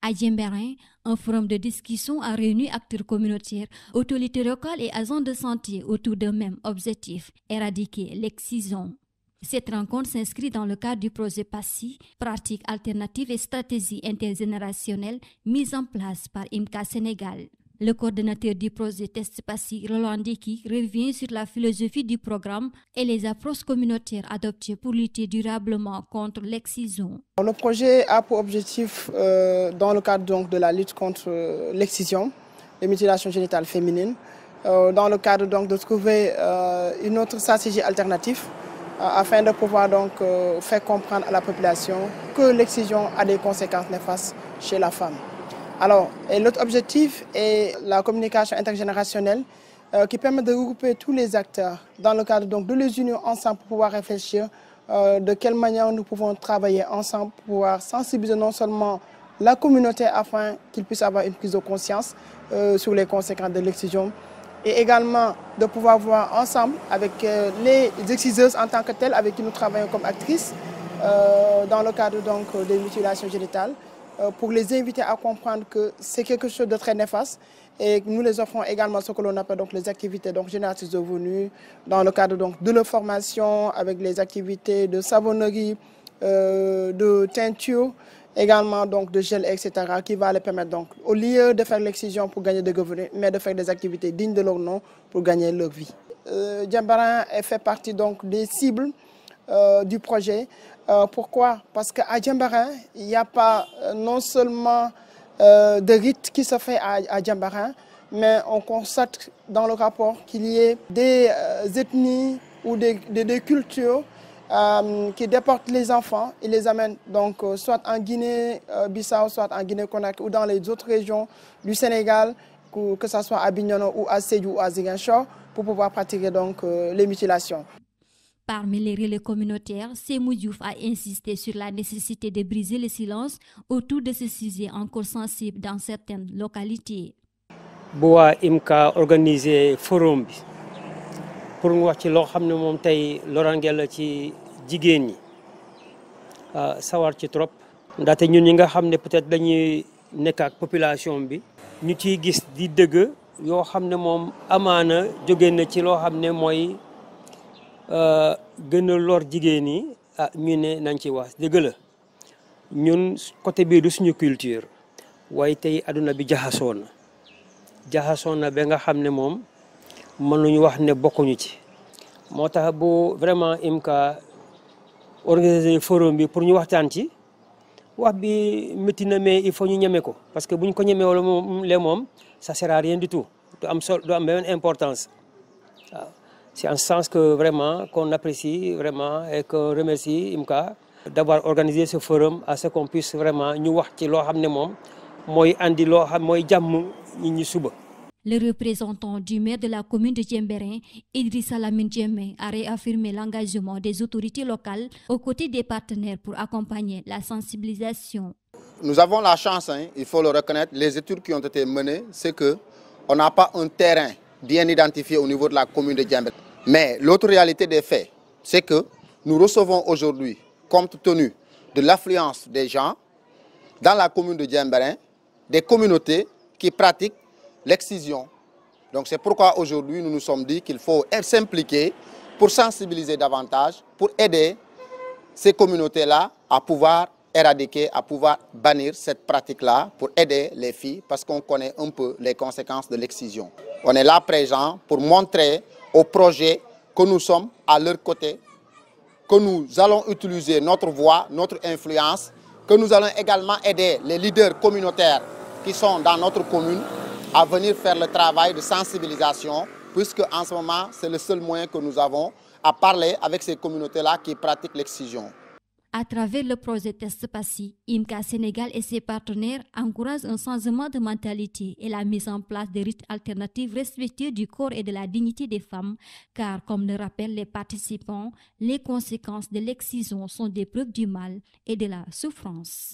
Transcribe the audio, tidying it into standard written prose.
À Djembérin, un forum de discussion a réuni acteurs communautaires, autorités locales et agents de santé autour d'un même objectif, éradiquer l'excision. Cette rencontre s'inscrit dans le cadre du projet PASSI, pratiques alternatives et stratégies intergénérationnelles mises en place par IMCA Sénégal. Le coordonnateur du projet Test PASSI, Roland Deki, revient sur la philosophie du programme et les approches communautaires adoptées pour lutter durablement contre l'excision. Le projet a pour objectif, dans le cadre donc, de la lutte contre l'excision, les mutilations génitales féminines, dans le cadre donc, de trouver une autre stratégie alternative afin de pouvoir donc, faire comprendre à la population que l'excision a des conséquences néfastes chez la femme. Alors, l'autre objectif est la communication intergénérationnelle qui permet de regrouper tous les acteurs dans le cadre donc, de les unir ensemble pour pouvoir réfléchir de quelle manière nous pouvons travailler ensemble pour pouvoir sensibiliser non seulement la communauté afin qu'ils puissent avoir une prise de conscience sur les conséquences de l'excision et également de pouvoir voir ensemble avec les exciseuses en tant que telles avec qui nous travaillons comme actrices dans le cadre donc, des mutilations génitales pour les inviter à comprendre que c'est quelque chose de très néfaste et nous les offrons également ce que l'on appelle donc les activités donc, génératrices de revenus dans le cadre donc, de leur formation avec les activités de savonnerie, de teinture, également donc, de gel, etc. qui va les permettre donc, au lieu de faire l'excision pour gagner des revenus, mais de faire des activités dignes de leur nom pour gagner leur vie. Djembérin fait partie donc, des cibles du projet. Pourquoi? Parce qu'à Djembérin, il n'y a pas non seulement de rites qui se fait à Djembérin, mais on constate dans le rapport qu'il y ait des ethnies ou des cultures qui déportent les enfants et les amènent donc, soit en Guinée-Bissau, soit en Guinée-Conakry ou dans les autres régions du Sénégal, que ce soit à Bignona ou à Sédhiou ou à Ziguinchor, pour pouvoir pratiquer donc, les mutilations. Parmi les relais communautaires, Sémou Diouf a insisté sur la nécessité de briser le silence autour de ce sujet encore sensible dans certaines localités. Boa IMCA organisé forum bi pour ñu wax ci loo xam ne moom tey loraange la ci jigéen ñi sawar ci trop ndaxte ñun ñi nga xam ne peut-être dañuy nekk ak population bi ñu ciy gis di dëgg yoo xam ne moom amaana jóge na ci loo xam ne mooy gën a lor jigéen ñi ñu ne nañ ci wax dëgg la ñun côté bii du suñu culture waaye tey aduna bi jaxasoo na ba nga xam ne moom mënuñu wax ne bokkuñu ci moo tax bu vraiment IMCA organiser forum bi pour ñu waxtaan ci wax bi métti na mais il faut ñu ñeme ko parce que buñ ko ñemee wala moom ça sert à rien du tout du am benn importance waaw. C'est en ce sens que vraiment qu'on apprécie vraiment et qu'on remercie IMCA d'avoir organisé ce forum à ce qu'on puisse vraiment ñu wax ci loo xam ne moom mooy andi loo xam mooy jàmm nit ñi suba. Le représentant du maire de la commune de Djembérin, Idrissa Lamine Diémé, a réaffirmé l'engagement des autorités locales aux côtés des partenaires pour accompagner la sensibilisation. Nous avons la chance, il faut le reconnaître, les études qui ont été menées, c'est qu'on n'a pas un terrain bien identifié au niveau de la commune de Djembérin. Mais l'autre réalité des faits, c'est que nous recevons aujourd'hui, compte tenu de l'affluence des gens dans la commune de Djembérin, des communautés qui pratiquent l'excision. Donc c'est pourquoi aujourd'hui nous nous sommes dit qu'il faut s'impliquer pour sensibiliser davantage, pour aider ces communautés-là à pouvoir éradiquer, à pouvoir bannir cette pratique-là, pour aider les filles, parce qu'on connaît un peu les conséquences de l'excision. On est là présent pour montrer au projet que nous sommes à leur côté, que nous allons utiliser notre voix, notre influence, que nous allons également aider les leaders communautaires qui sont dans notre commune à venir faire le travail de sensibilisation, puisque en ce moment, c'est le seul moyen que nous avons à parler avec ces communautés-là qui pratiquent l'excision. À travers le projet Test PASSI, IMCA Sénégal et ses partenaires encouragent un changement de mentalité et la mise en place de rites alternatifs respectueux du corps et de la dignité des femmes, car comme le rappellent les participants, les conséquences de l'excision sont des preuves du mal et de la souffrance.